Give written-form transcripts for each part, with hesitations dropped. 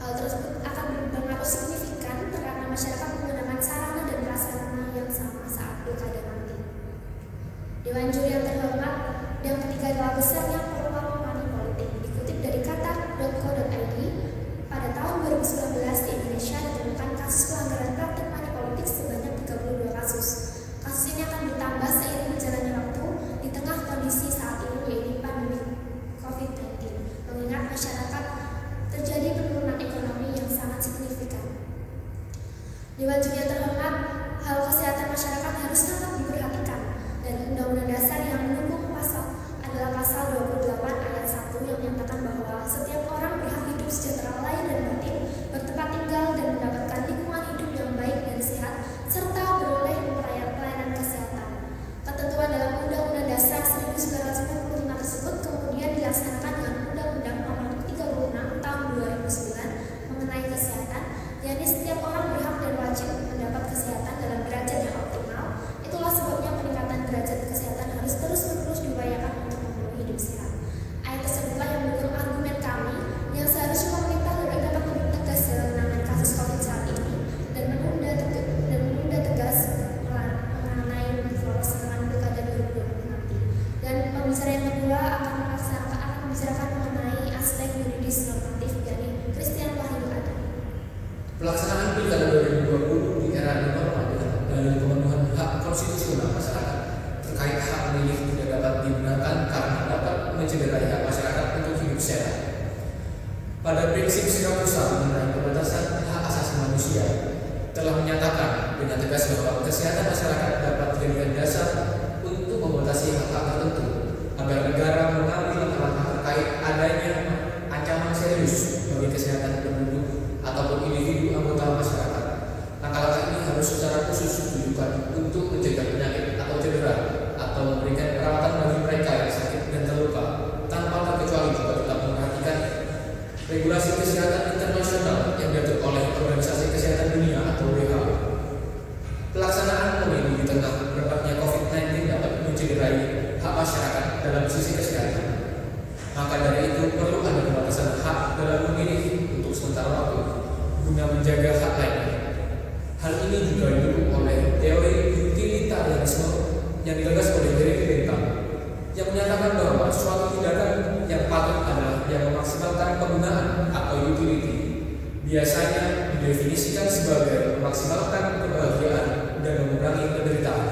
Hal tersebut akan berpengaruh signifikan karena masyarakat menggunakan sarana dan prasarana yang sama saat pilkada nanti. Dewan Juri yang terhormat, yang ketiga adalah besarnya peluang money politik. Dikutip dari kata.co.id, pada tahun 2019 di Indonesia ditemukan kasus pelanggaran praktik money politik sebanyak 32 kasus. Kasus ini akan bertambah seiring berjalannya waktu di tengah kondisi saat ini yaitu pandemi COVID-19, mengingat masyarakat terjadi penurunan ekonomi yang sangat signifikan. Dewan Juri yang terhormat, hal kesehatan masyarakat harus sangat diperhatikan, dan Undang-Undang Dasar yang mendukung pasal adalah pasal 28 ayat 1 yang menyatakan bahwa setiap orang berhak hidup sejahtera lahir dan batin, bertempat tinggal dan mendapatkan lingkungan hidup yang baik dan sehat, serta beroleh pelayanan kesehatan. Ketentuan dalam Undang-Undang Dasar 1945 tersebut kemudian dilaksanakan dengan Undang-Undang Nomor 36 Tahun 2009 mengenai kesehatan, yakni setiap orang berhak dan wajib mendapat kesehatan dalam derajat yang optimal. Itulah sebabnya peningkatan derajat kesehatan harus terus-menerus diupayakan untuk memenuhi hidup sehat. Ayat tersebutlah yang mendukung argumen kami yang seharusnya pemerintah dapat lebih tegas dalam menangani kasus COVID saat ini dan menunda tegas mengenai pelaksanaan pilkada 2020 nanti. Dan pembicara yang kedua akan membicarakan mengenai aspek yuridis normatif, yakni Christian Wahyu Adam. Pelaksanaan pilkada 2020 di era new normal dengan pemenuhan hak konstitusional masyarakat terkait hak memilih tidak dapat digunakan karena dapat mencederai hak masyarakat untuk hidup sehat. Pada prinsip sikap pusat mengenai pembatasan hak asasi manusia telah menyatakan dengan tegas bahwa kesehatan masyarakat dapat dijadikan dasar untuk membatasi hak-hak tertentu agar negara mengambil langkah terkait adanya ancaman serius bagi kesehatan penduduk ataupun individu anggota masyarakat. Langkah-langkah ini harus secara khusus ditujukan untuk mencegah penyakit atau cedera atau memberikan perawatan bagi mereka yang sakit dan terluka, tanpa terkecuali juga tetap memperhatikan regulasi kesehatan internasional yang diatur oleh Organisasi Kesehatan Dunia atau WHO. Pelaksanaan pemilu di tengah merebaknya COVID-19 dapat mencederai hak masyarakat dalam sisi kesehatan. Maka dari itu perlu ada pembatasan hak dalam memilih untuk sementara waktu guna menjaga hak lainnya. Hal ini juga didukung oleh teori utilitarianisme yang digagas oleh Derek Bentham yang menyatakan bahwa suatu tindakan yang patut adalah yang memaksimalkan penggunaan atau utility. Biasanya didefinisikan sebagai memaksimalkan kebahagiaan dan mengurangi penderitaan.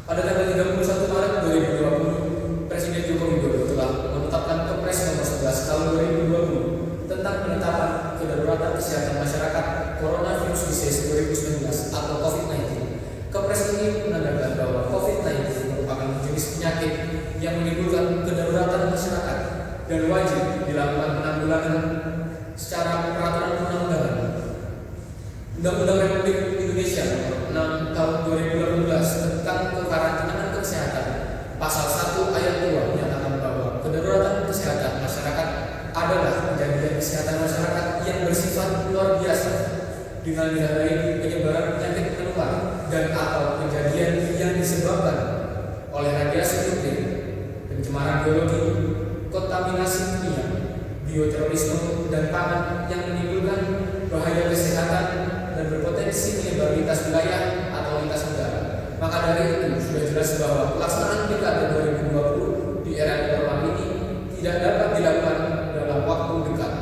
Pada tanggal 31 Maret 2020, Presiden Joko Widodo telah menetapkan Kepres Nomor 11 Tahun 2020 tentang penetapan kedaruratan kesehatan masyarakat Coronavirus Disease 2019 atau COVID-19. Kepres ini menandakan bahwa COVID-19 merupakan jenis penyakit yang menimbulkan kedaruratan masyarakat dan wajib dilakukan penanggulangan secara peraturan perundang-undangan. Undang-Undang Republik Indonesia Nomor 6 Tahun 2018 tentang kekarantinaan kesehatan Pasal 1 Ayat 2 menyatakan bahwa kedaruratan kesehatan masyarakat adalah kejadian kesehatan masyarakat yang bersifat luar biasa dengan ditandai penyebaran penyakit menular dan atau kejadian yang disebabkan oleh radiasi nuklir, pencemaran biologi, kontaminasi kimia, bioterorisme dan pangan yang menimbulkan bahaya kesehatan dan berpotensi menyebar lintas wilayah atau lintas negara. Maka dari itu sudah jelas bahwa pelaksanaan pilkada 2020 di era normal ini tidak dapat dilakukan dalam waktu dekat.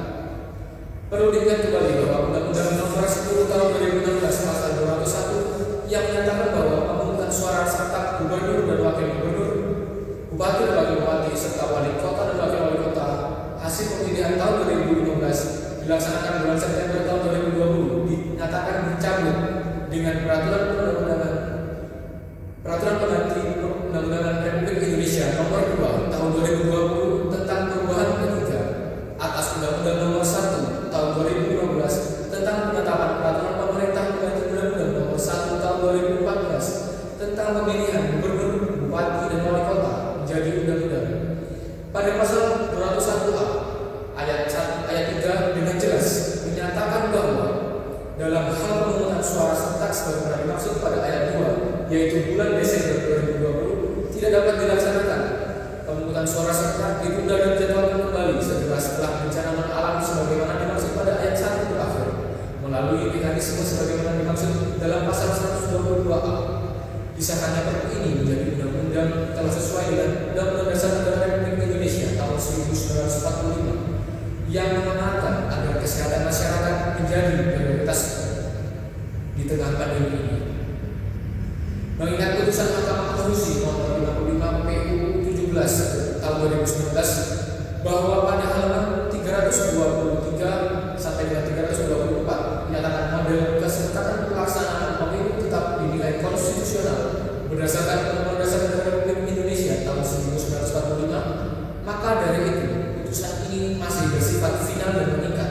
Perlu diingat kembali bahwa Undang-Undang Nomor 10 Tahun 2016 Pasal 201 yang menyatakan bahwa pemungutan suara serta gubernur dan wakil gubernur, bupati dan wakil bupati serta wali kota dan wakil wali kota hasil pemilihan tahun 2015 dilaksanakan bulan September tahun 2020 dinyatakan dicabut dengan peraturan pengganti Undang-Undang Republik Indonesia Nomor 2 Tahun 2020 tentang perubahan ketiga atas Undang-Undang Nomor 1 Tahun 2015 tentang penetapan peraturan pemerintah pengganti Undang-Undang Nomor 1 Tahun 2014 tentang pemilihan gubernur, bupati dan wali kota menjadi undang-undang. Pada pasal 201A ayat 3 dengan jelas menyatakan bahwa dalam hal pemungutan suara serentak sebagaimana dimaksud pada ayat 2, yaitu bulan Desember 2020, tidak dapat dilaksanakan. Pemungutan suara serentak ditunda dan dijadwalkan kembali segera setelah bencana non alam sebagaimana dimaksud mekanisme sebagaimana dimaksud dalam pasal 122A. Disahkannya Perpu ini menjadi undang-undang telah sesuai dengan Undang-Undang Dasar Negara Republik Indonesia tahun 1945 yang mengamanatkan agar kesehatan masyarakat menjadi prioritas di tengah pandemi ini. Mengingat putusan Mahkamah Konstitusi nomor 55 PU 17 tahun 2019 bahwa pada halaman 323 sampai dengan 324 menyatakan model keserentakan pelaksanaan pemilu tetap dinilai konstitusional berdasarkan Undang-Undang Dasar Negara Republik Indonesia tahun 1945, maka dari itu putusan ini masih bersifat final dan mengikat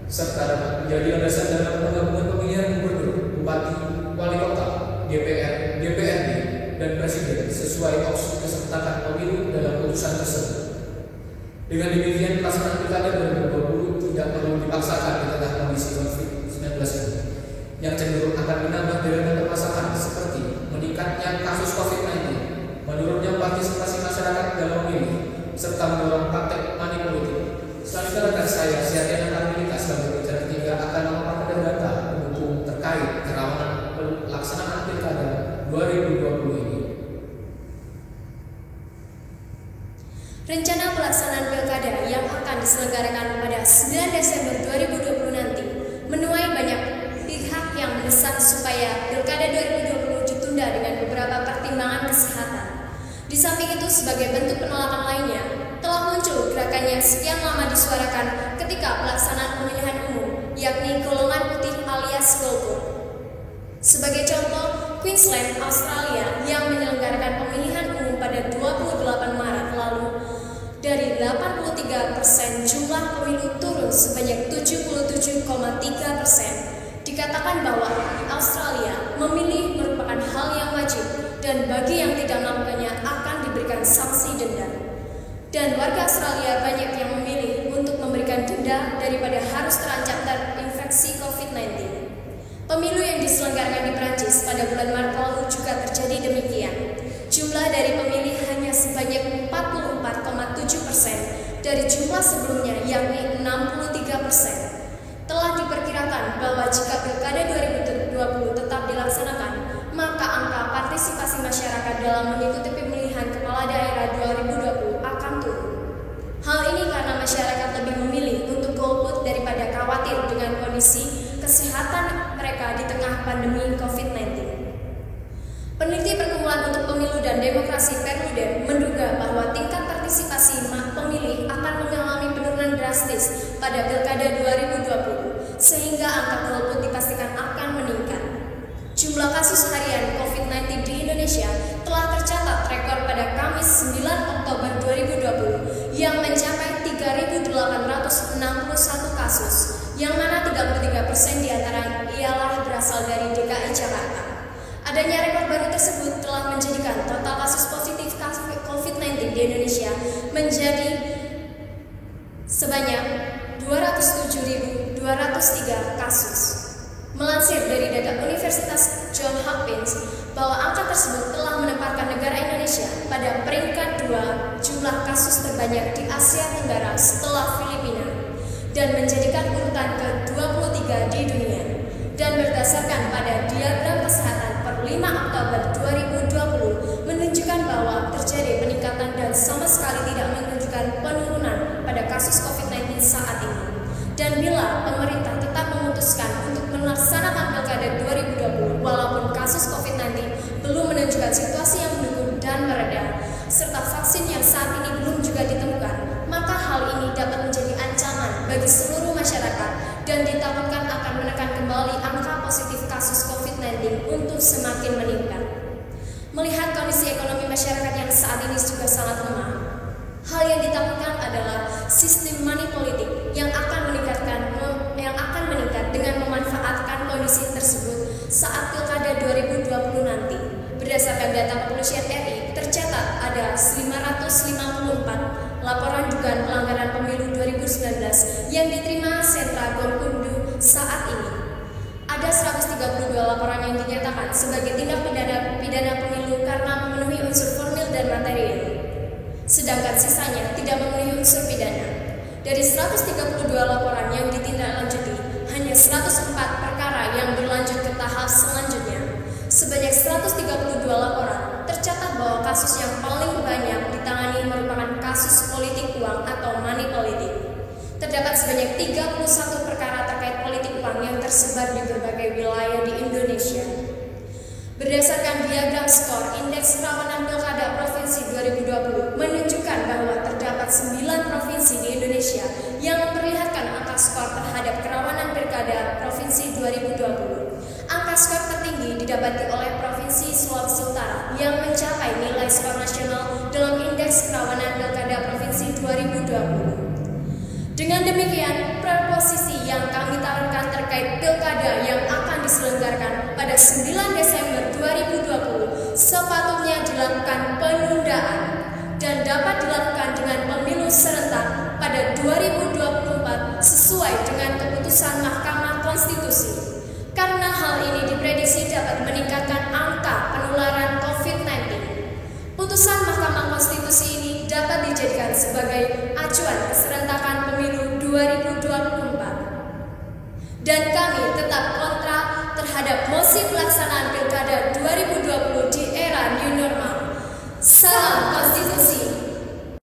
serta dapat menjadi landasan dalam penggabungan pemilihan gubernur, bupati, wali kota, DPR, DPRD, dan presiden sesuai opsi keserentakan pemilu dalam putusan tersebut. Dengan demikian pelaksanaan pilkada 2020 tidak perlu dipaksakan di tengah kondisi COVID-19 ini yang cenderung akan menambah deretan permasalahan seperti meningkatnya kasus COVID-19, menurunnya partisipasi masyarakat dalam memilih, serta mendorong praktek money politik. Selanjutnya rekan saya, Syahriana Arminita sebagai pembicara ketiga akan memaparkan data pendukung terkait kerawanan pelaksanaan pilkada 2020 ini. Rencana pelaksanaan pilkada yang akan diselenggarakan pada 9 Desember 2020 nanti menuai banyak pihak yang mendesak supaya pilkada 2020 ditunda dengan beberapa pertimbangan kesehatan. Di samping itu, sebagai bentuk penolakan lainnya, telah muncul gerakan yang sekian lama disuarakan ketika pelaksanaan pemilihan umum, yakni golongan putih alias golput. Sebagai contoh, Queensland, Australia yang menyelenggarakan pemilihan umum pada 28 Maret lalu, dari 83% jumlah pemilu turun sebanyak 77,3%. Dikatakan bahwa di Australia memilih merupakan hal yang wajib dan bagi yang tidak melakukannya akan diberikan sanksi denda. Dan warga Australia banyak yang memilih untuk memberikan denda daripada harus terancam terinfeksi COVID-19. Pemilu yang diselenggarakan di Prancis pada bulan Maret lalu juga terjadi demikian. Jumlah dari pemilih hanya sebanyak 44,7% dari jumlah sebelumnya, yakni 63%. Telah diperkirakan bahwa jika pilkada 2020 tetap dilaksanakan, maka angka partisipasi masyarakat dalam mengikuti pemilihan kepala daerah 2020 akan turun. Hal ini karena masyarakat lebih memilih untuk golput daripada khawatir dengan kondisi kesehatan mereka di tengah pandemi COVID-19. Peneliti Perkumpulan untuk Pemilu dan Demokrasi Perludem menduga bahwa tingkat partisipasi pemilih akan mengalami penurunan drastis pada pilkada 2020, sehingga angka golput dipastikan akan meningkat. Jumlah kasus harian COVID-19 di Indonesia telah tercatat rekor pada Kamis 9 Oktober 2020 yang mencapai 3.861 kasus, yang mana 33% diantara ialah berasal dari DKI Jakarta. Adanya rekor baru tersebut telah menjadikan total kasus positif COVID-19 di Indonesia menjadi sebanyak 207.203 kasus. Melansir dari data Universitas Johns Hopkins bahwa angka tersebut telah menempatkan negara Indonesia pada peringkat 2 jumlah kasus terbanyak di Asia Tenggara setelah Filipina dan menjadikan urutan ke-23 di dunia. Dan berdasarkan pada diagram kesehatan per 5 Oktober 2020 menunjukkan bahwa terjadi peningkatan dan sama sekali tidak menunjukkan penurunan pada kasus COVID-19 saat ini. Dan bila pemerintah tetap memutuskan untuk melaksanakan pilkada 2020 walaupun kasus COVID-19 belum menunjukkan situasi yang mendukung dan mereda, serta vaksin yang saat ini belum juga ditemukan, maka hal ini dapat menjadi ancaman bagi seluruh masyarakat dan ditakutkan akan menekan kembali angka positif kasus COVID-19 untuk semakin meningkat. Melihat kondisi ekonomi masyarakat yang saat ini juga sangat lemah, hal yang ditakutkan adalah sistem money politik yang akan meningkat dengan memanfaatkan kondisi tersebut saat pilkada 2020 nanti. Berdasarkan data Kepolisian RI, tercatat ada 554 laporan dugaan pelanggaran pemilu 2019 yang diterima Sentra Gakumdu saat ini. Ada 132 laporan yang dinyatakan sebagai tindak pidana pemilu karena memenuhi unsur formil dan material, sedangkan sisanya tidak memenuhi unsur pidana. Dari 132 laporan yang ditindaklanjuti, hanya 104 perkara sebanyak 132 laporan, tercatat bahwa kasus yang paling banyak ditangani merupakan kasus politik uang atau money politik. Terdapat sebanyak 31 perkara terkait politik uang yang tersebar di berbagai wilayah di Indonesia. Berdasarkan diagram skor Indeks Kerawanan Pilkada Provinsi 2020 menunjukkan bahwa terdapat 9 provinsi di Indonesia yang memperlihatkan angka skor terhadap kerawanan pilkada Provinsi 2020. Angka skor tertinggi didapati oleh Provinsi Sulawesi Utara yang mencapai nilai skor nasional dalam Indeks Kerawanan Pilkada Provinsi 2020. Dengan demikian, proposisi yang kami tawarkan terkait pilkada yang akan diselenggarakan pada 9 Desember 2020 sepatutnya dilakukan penundaan dan dapat dilakukan dengan pemilu serentak pada 2024 sesuai dengan keputusan Mahkamah Konstitusi. Karena hal ini diprediksi dapat meningkatkan angka penularan COVID-19. Putusan Mahkamah Konstitusi ini dapat dijadikan sebagai acuan keserentakan pemilu 2024. Dan kami tetap kontra terhadap mosi pelaksanaan